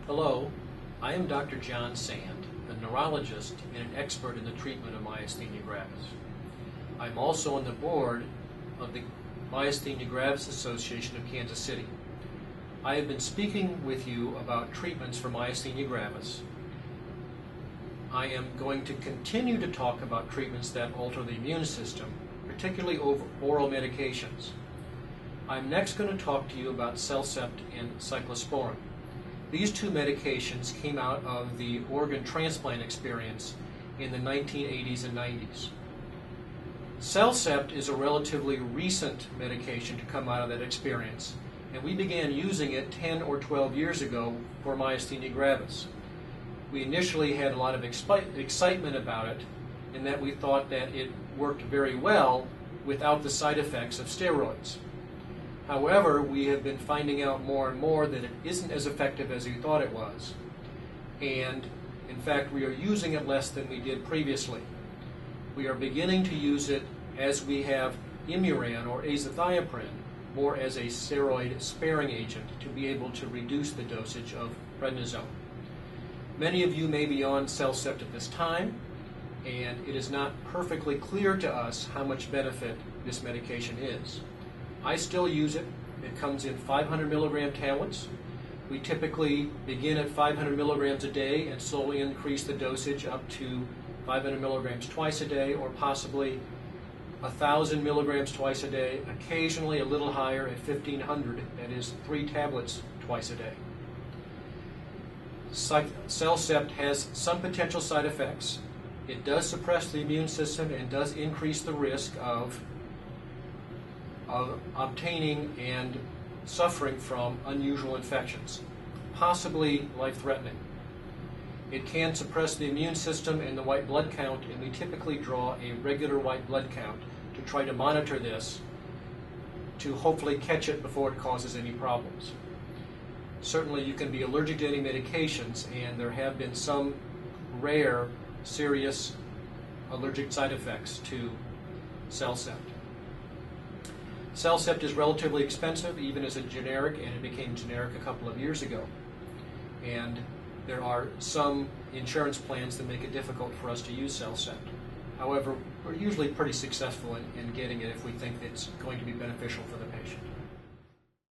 Hello, I am Dr. John Sand, a neurologist and an expert in the treatment of myasthenia gravis. I'm also on the board of the Myasthenia Gravis Association of Kansas City. I have been speaking with you about treatments for myasthenia gravis. I am going to continue to talk about treatments that alter the immune system, particularly over oral medications. I'm next going to talk to you about Cellcept and cyclosporin. These two medications came out of the organ transplant experience in the 1980s and 90s. Cellcept is a relatively recent medication to come out of that experience, and we began using it 10 or 12 years ago for myasthenia gravis. We initially had a lot of excitement about it in that we thought that it worked very well without the side effects of steroids. However, we have been finding out more and more that it isn't as effective as we thought it was. And in fact, we are using it less than we did previously. We are beginning to use it as we have Imuran or azathioprine more as a steroid sparing agent to be able to reduce the dosage of prednisone. Many of you may be on Cellcept at this time, and it is not perfectly clear to us how much benefit this medication is. I still use it. It comes in 500 milligram tablets. We typically begin at 500 milligrams a day and slowly increase the dosage up to 500 milligrams twice a day, or possibly 1,000 milligrams twice a day, occasionally a little higher at 1,500, that is 3 tablets twice a day. Cellcept has some potential side effects. It does suppress the immune system and does increase the risk of obtaining and suffering from unusual infections, possibly life-threatening. It can suppress the immune system and the white blood count, and we typically draw a regular white blood count to try to monitor this to hopefully catch it before it causes any problems. Certainly you can be allergic to any medications, and there have been some rare, serious allergic side effects to Cellcept. Cellcept is relatively expensive, even as a generic, and it became generic a couple of years ago. And there are some insurance plans that make it difficult for us to use Cellcept. However, we're usually pretty successful in getting it if we think it's going to be beneficial for the patient.